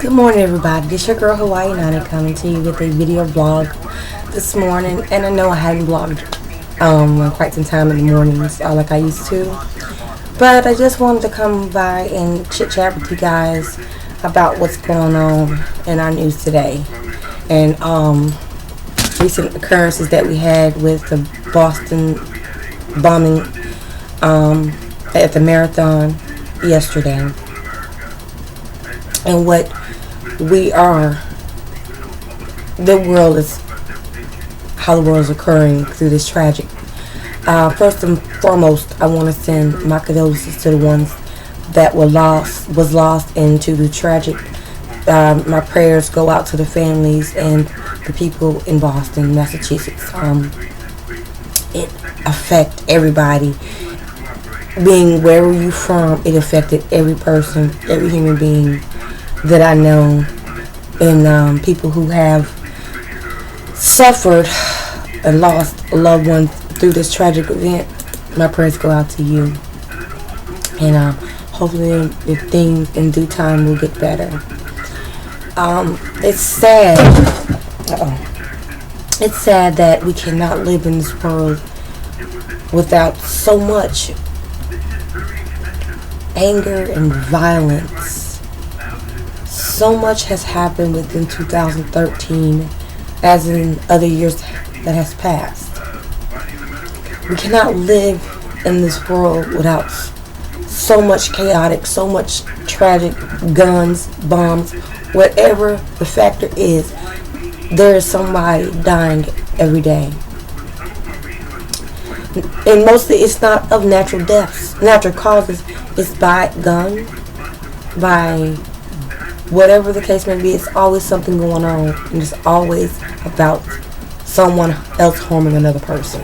Good morning, everybody. This your girl Hawaii Nani coming to you with a video blog this morning. And I know I hadn't blogged in quite some time in the mornings like I used to, but I just wanted to come by and chit chat with you guys about what's going on in our news today and recent occurrences that we had with the Boston bombing at the marathon yesterday, and what we are, how the world is occurring through this tragic. First and foremost, I want to send my condolences to the ones that was lost into the tragic. My prayers go out to the families and the people in Boston, Massachusetts. It affected everybody. Being wherever you from, it affected every person, every human being that I know, and people who have suffered and lost a loved one through this tragic event. My prayers go out to you, and hopefully if things in due time will get better. It's sad. It's sad that we cannot live in this world without so much anger and violence. So much has happened within 2013 as in other years that has passed. We cannot live in this world without so much chaotic, so much tragic, guns, bombs, whatever the factor is, there is somebody dying every day. And mostly it's not of natural deaths, natural causes. It's by gun, by whatever the case may be. It's always something going on, and it's always about someone else harming another person.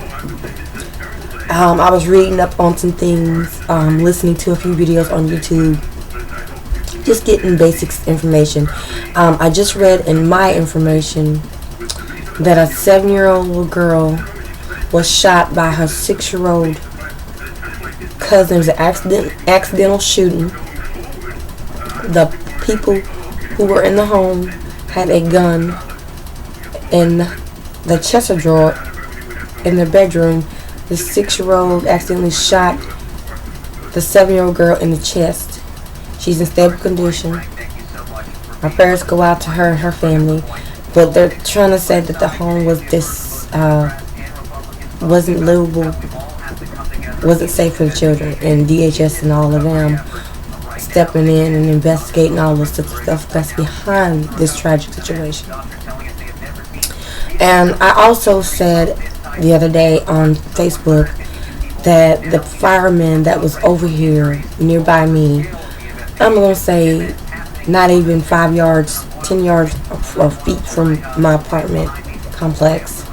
I was reading up on some things, listening to a few videos on YouTube, just getting basics information. I just read in my information that a 7-year-old little girl was shot by her 6-year-old cousin. It was an accidental shooting. The people who were in the home had a gun in the chest drawer in their bedroom. The 6-year-old accidentally shot the 7-year-old girl in the chest. She's in stable condition. My prayers go out to her and her family, but they're trying to say that the home was wasn't livable, wasn't safe for the children, and DHS and all of them stepping in and investigating all the stuff that's behind this tragic situation. And I also said the other day on Facebook that the fireman that was over here nearby me, I'm going to say not even 5 yards, 10 yards or feet from my apartment complex,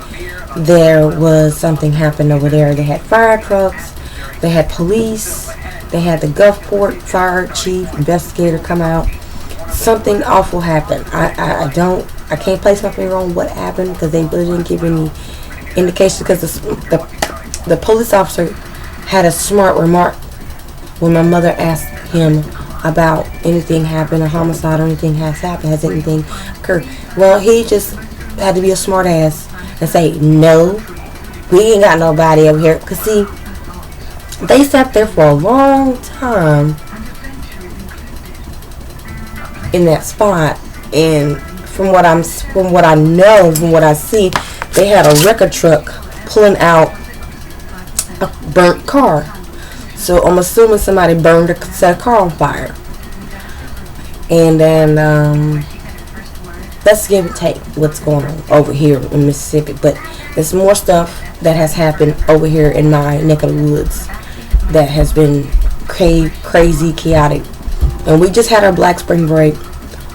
there was something happened over there. They had fire trucks, they had police, they had the Gulfport fire chief investigator come out. Something awful happened. I can't place my finger on what happened because they really didn't give any indication, because the police officer had a smart remark when my mother asked him about anything happened, a homicide or anything has happened, has anything occurred. Well, he just had to be a smart ass and say, no, we ain't got nobody over here. Because see, they sat there for a long time in that spot, and from what I know, from what I see, they had a wrecker truck pulling out a burnt car. So I'm assuming somebody burned a set of car on fire. And then let's give and take what's going on over here in Mississippi. But there's more stuff that has happened over here in my neck of the woods that has been crazy, chaotic. And we just had our Black Spring break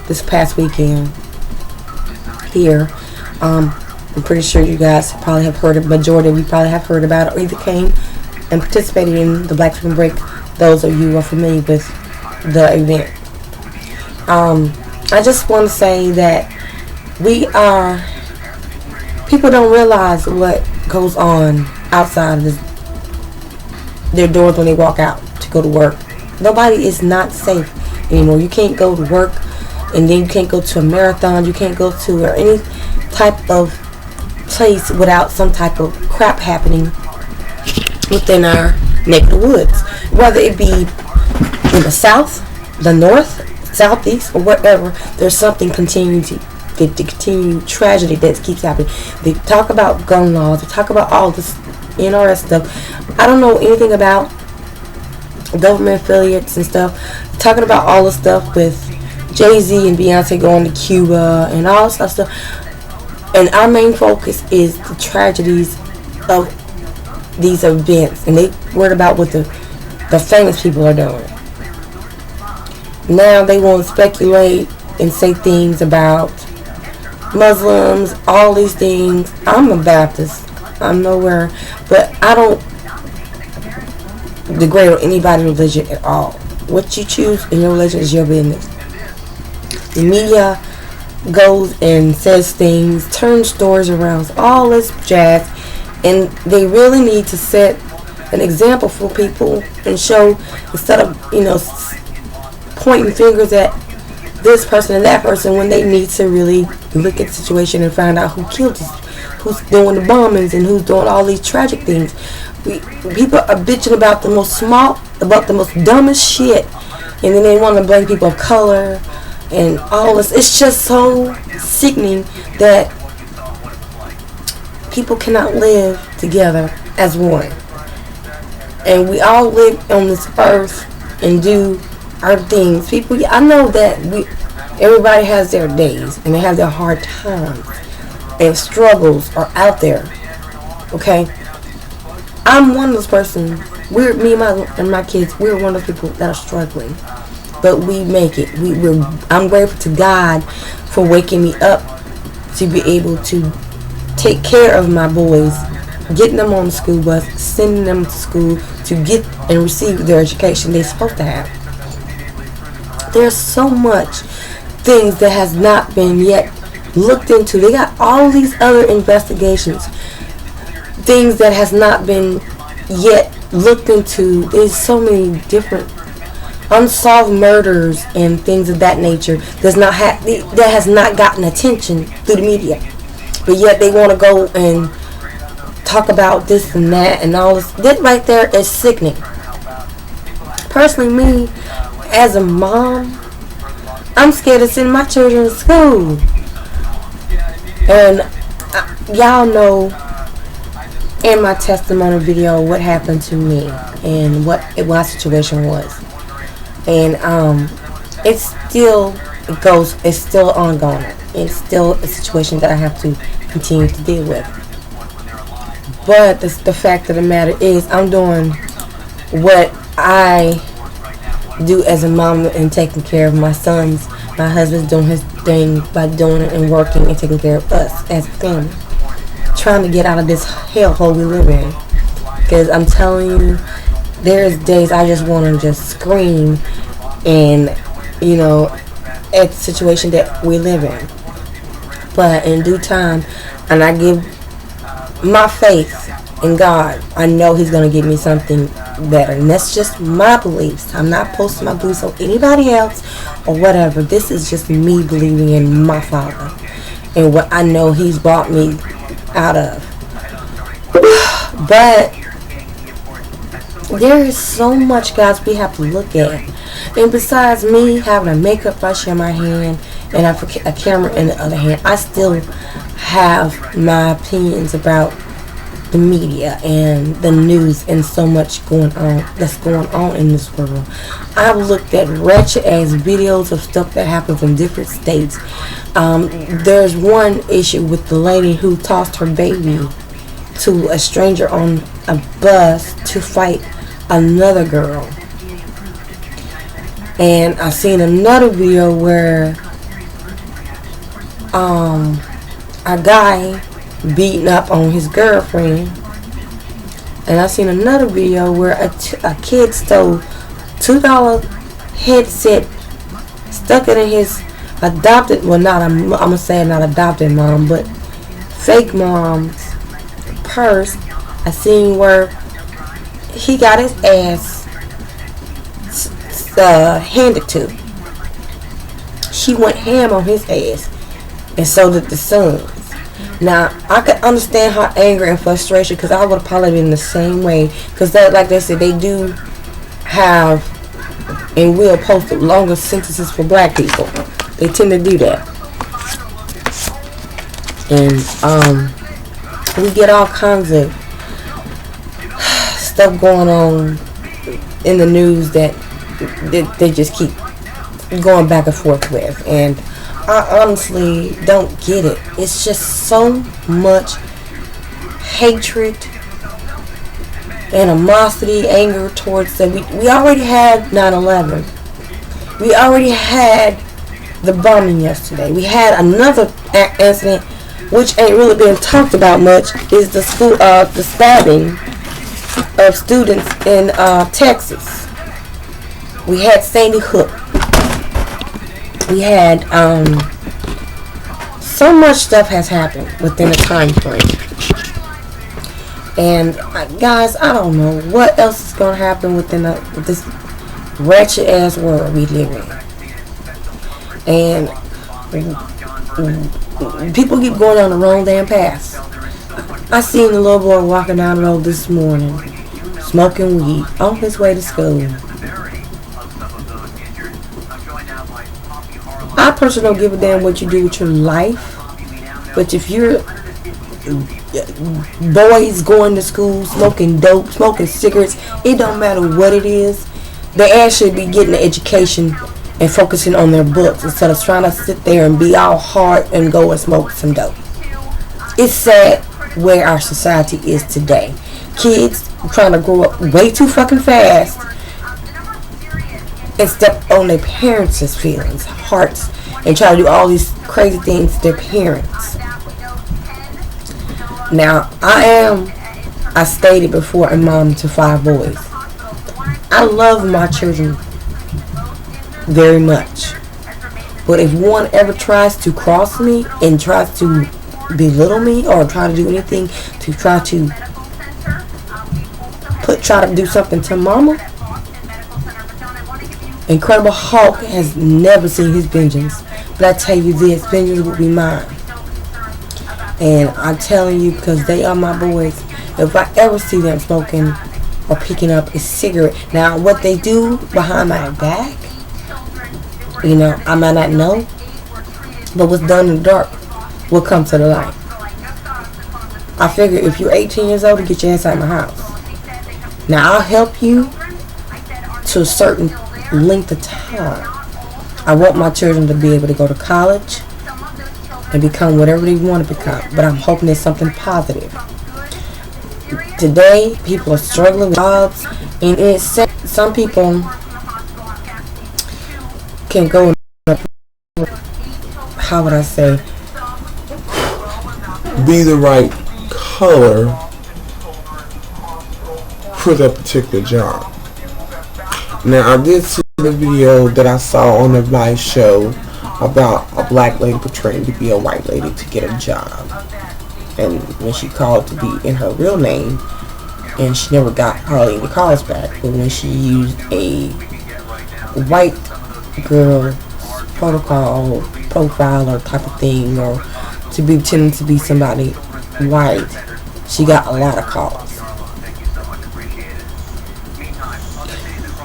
this past weekend here. I'm pretty sure you guys probably have heard of, majority of you probably have heard about it, or either came and participated in the Black Spring break. Those of you who are familiar with the event. I just want to say that people don't realize what goes on outside of their doors when they walk out to go to work. Nobody is not safe anymore. You can't go to work and then you can't go to a marathon, you can't go to or any type of place without some type of crap happening within our neck of the woods, whether it be in the south, the north, southeast, or wherever. There's something continuing to the continued tragedy that keeps happening. They talk about gun laws, they talk about all this NRS stuff. I don't know anything about government affiliates and stuff. They're talking about all the stuff with Jay-Z and Beyonce going to Cuba and all this stuff. And our main focus is the tragedies of these events, and they worried about what the famous people are doing. Now they want to speculate and say things about Muslims, all these things. I'm a Baptist. I'm nowhere, but I don't degrade anybody's religion at all. What you choose in your religion is your business. The media goes and says things, turns stories around, all this jazz, and they really need to set an example for people and show, instead of pointing fingers at this person and that person, when they need to really look at the situation and find out who killed us, who's doing the bombings, and who's doing all these tragic things. People are bitching about the most dumbest shit, and then they want to blame people of color and all this. It's just so sickening that people cannot live together as one. And we all live on this earth and do our things. People, I know that everybody has their days and they have their hard times and struggles are out there. Okay, I'm one of those persons. Me and my kids, we're one of those people that are struggling, but we make it. I'm grateful to God for waking me up to be able to take care of my boys, getting them on the school bus, sending them to school to get and receive their education they're supposed to have. There's so much things that has not been yet looked into. They got all these other investigations, things that has not been yet looked into. There's so many different unsolved murders and things of that nature that has not gotten attention through the media, but yet they want to go and talk about this and that and all this. That right there is sickening. Personally, me as a mom, I'm scared of sending my children to school. And y'all know in my testimony video what happened to me and what my situation was. And it's still ongoing. It's still a situation that I have to continue to deal with. But the fact of the matter is, I'm doing what I do as a mom and taking care of my sons. My husband's doing his thing by doing it and working and taking care of us as a family. Trying to get out of this hellhole we live in. Because I'm telling you, there's days I just want to just scream and, at the situation that we live in. But in due time, and I give my faith in God, I know He's going to give me something better. And that's just my beliefs. I'm not posting my beliefs on anybody else or whatever. This is just me believing in my Father and what I know He's brought me out of. But there is so much, guys, we have to look at. And besides me having a makeup brush in my hand and a camera in the other hand, I still have my opinions about the media and the news and so much that's going on in this world. I've looked at wretched ass videos of stuff that happens in different states. There's one issue with the lady who tossed her baby to a stranger on a bus to fight another girl. And I've seen another video where a guy beating up on his girlfriend. And I've seen another video where a kid stole $2 headset, stuck it in his adopted, well, I'm gonna say not adopted mom, but fake mom's purse. I seen where he got his ass handed to. he went ham on his ass, and so did the sons. Now I could understand her anger and frustration, because I would have probably been the same way. Because that, like they said, they do have and will post longer sentences for black people. They tend to do that, and we get all kinds of stuff going on in the news that they just keep going back and forth with, and I honestly don't get it. It's just so much hatred, animosity, anger towards them. We already had 9/11. We already had the bombing yesterday. We had another incident, which ain't really been talked about much, is the school, the stabbing of students in Texas. We had Sandy Hook. We had so much stuff has happened within a time frame. And guys, I don't know what else is gonna happen within this wretched ass world we live in. And people keep going on the wrong damn path. I seen the little boy walking down the road this morning, smoking weed on his way to school. I personally don't give a damn what you do with your life, but if you're boys going to school smoking dope, smoking cigarettes, it don't matter what it is, they actually be getting an education and focusing on their books instead of trying to sit there and be all hard and go and smoke some dope. It's sad where our society is today. Kids trying to grow up way too fucking fast and step on their parents' feelings, hearts, and try to do all these crazy things to their parents. Now, I stated before, a mom to 5 boys. I love my children very much. But if one ever tries to cross me and tries to belittle me or try to do anything to try to do something to mama, Incredible Hulk has never seen his vengeance. But I tell you this, vengeance will be mine. And I'm telling you, because they are my boys, if I ever see them smoking or picking up a cigarette, now what they do behind my back, I might not know, but what's done in the dark will come to the light. I figure if you're 18 years old, to get your ass out of my house. Now I'll help you to a certain length of time. I want my children to be able to go to college and become whatever they want to become, but I'm hoping it's something positive. Today, people are struggling with jobs, and it's some people can go, how would I say, be the right color for that particular job. Now, I did see the video that I saw on the live show about a black lady portraying to be a white lady to get a job, and when she called to be in her real name, and she never got hardly any calls back. But when she used a white girl profile or type of thing, or to be pretending to be somebody white, she got a lot of calls.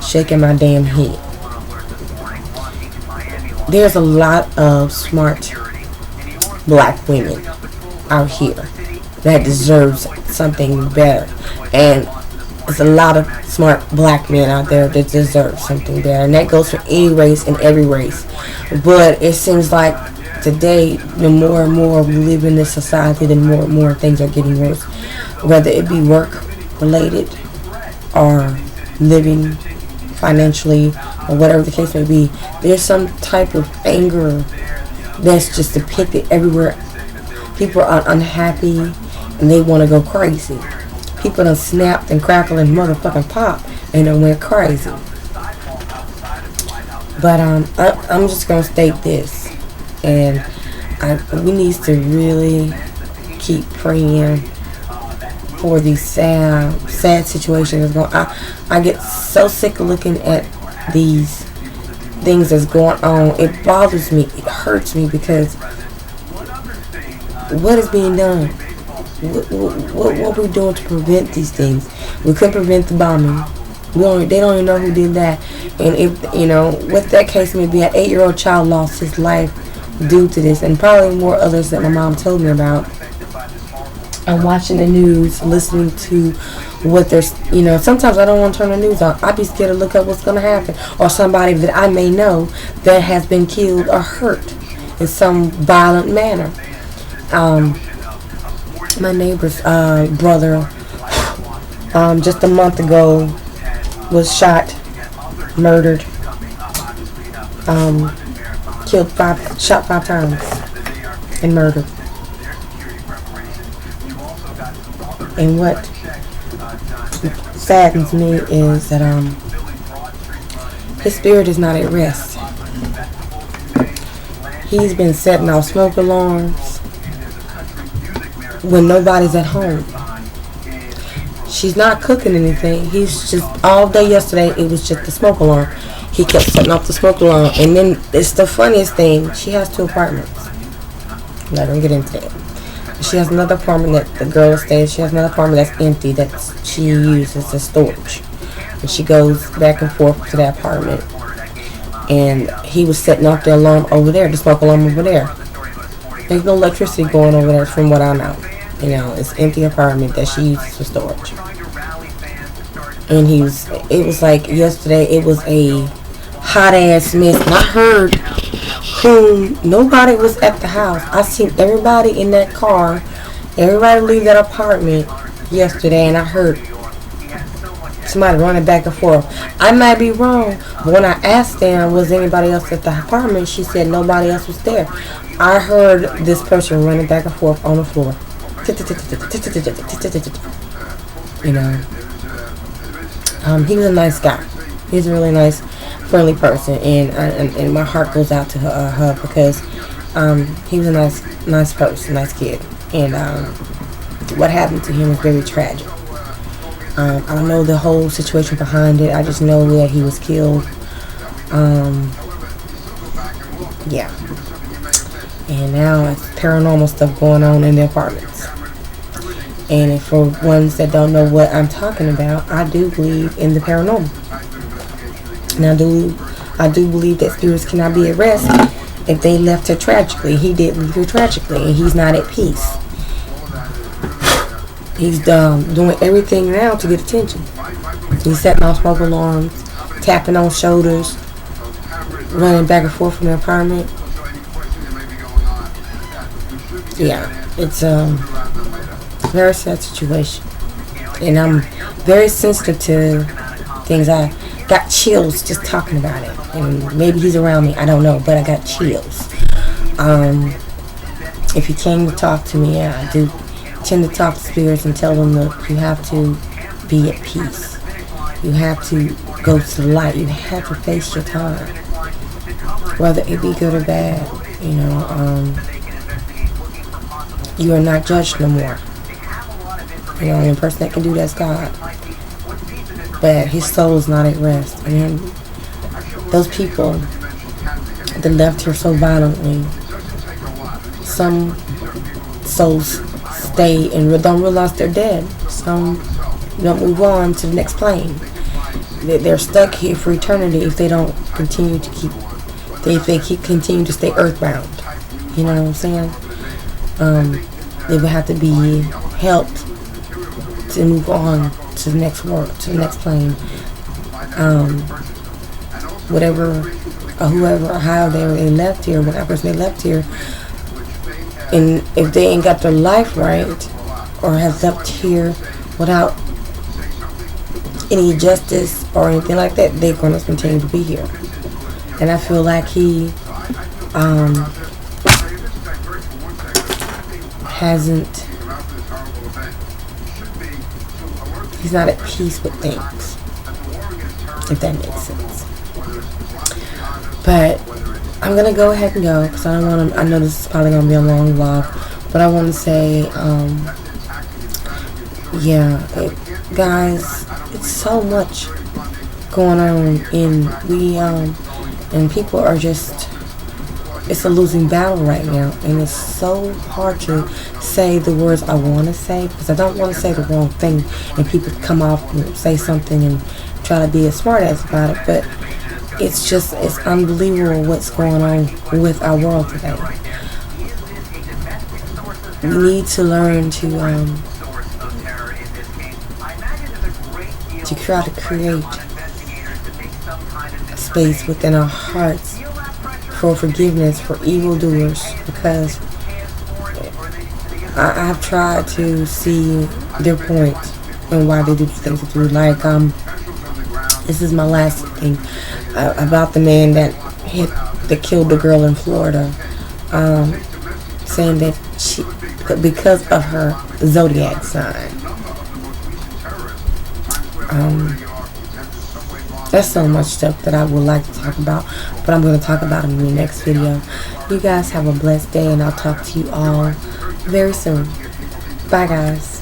Shaking my damn head. There's a lot of smart black women out here that deserves something better, and there's a lot of smart black men out there that deserve something better, and that goes for any race and every race. But it seems like today, the more and more we live in this society, the more and more things are getting worse, whether it be work related or living financially or whatever the case may be. There's some type of anger that's just depicted everywhere. People are unhappy and they want to go crazy. People done snapped and crackled and motherfucking pop and done went crazy. But I'm just gonna state this, and we need to really keep praying for these sad situations. I get so sick of looking at these things that's going on, it bothers me. It hurts me because what is being done? What are we doing to prevent these things? We couldn't prevent the bombing. They don't even know who did that. And if what that case may be, an 8-year-old child lost his life due to this, and probably more others that my mom told me about. I'm watching the news, listening to what there's, sometimes I don't want to turn the news on. I'd be scared to look up what's going to happen, or somebody that I may know that has been killed or hurt in some violent manner. My neighbor's brother, just a month ago, was shot, murdered, shot 5 times, and murdered. And what saddens me is that his spirit is not at rest. He's been setting off smoke alarms when nobody's at home. She's not cooking anything. He's just, all day yesterday, it was just the smoke alarm. He kept setting off the smoke alarm. And then it's the funniest thing. She has 2 apartments. I'm not going to get into that. She has another apartment that the girl stays. She has another apartment that's empty that she uses as storage. And she goes back and forth to that apartment. And he was setting off the alarm over there, the smoke alarm over there. There's no electricity going over there from what I know. It's an empty apartment that she uses for storage. And it was like yesterday, it was a hot ass mess. And I heard nobody was at the house. I seen everybody in that car, everybody leave that apartment yesterday, and I heard somebody running back and forth. I might be wrong, but when I asked them, was anybody else at the apartment, she said nobody else was there. I heard this person running back and forth on the floor. He was a nice guy. He's a really nice, friendly person, and my heart goes out to her because he was a nice person, nice kid, and what happened to him was very tragic. I don't know the whole situation behind it. I just know that he was killed. Yeah. And now it's paranormal stuff going on in the apartments. And for ones that don't know what I'm talking about, I do believe in the paranormal. And I do believe that spirits cannot be at rest if they left her tragically. He did leave her tragically, and he's not at peace. He's doing everything now to get attention. He's setting off smoke alarms, tapping on shoulders, running back and forth from the apartment. Yeah, it's a very sad situation. And I'm very sensitive to things. I got chills just talking about it. And maybe he's around me, I don't know, but I got chills. If he came to talk to me, yeah, I do tend to talk to spirits and tell them that you have to be at peace. You have to go to the light. You have to face your time, whether it be good or bad. You are not judged no more. The only person that can do that's God. But his soul is not at rest. And those people that left here so violently, some souls stay and don't realize they're dead. Some don't move on to the next plane. They're stuck here for eternity if they don't continue to continue to stay earthbound. You know what I'm saying? They would have to be helped to move on to the next world, to the next plane. Whatever, or whoever, or how they left here, whatever person they left here, and if they ain't got their life right, or have left here without any justice or anything like that, they're going to continue to be here. And I feel like he's not at peace with things, if that makes sense. But I'm gonna go ahead and go because I know this is probably gonna be a long vlog, but I want to say, guys, it's so much going on, and And people are just, it's a losing battle right now, and it's so hard to say the words I want to say, because I don't want to say the wrong thing and people come off and say something and try to be a smart ass about it. But it's unbelievable what's going on with our world today. We need to learn to try to create a space within our hearts for forgiveness for evildoers, because I have tried to see their point and why they do the things they do. Like, this is my last thing about the man that killed the girl in Florida, saying that because of her zodiac sign. There's so much stuff that I would like to talk about, but I'm going to talk about it in the next video. You guys have a blessed day, and I'll talk to you all very soon. Bye, guys.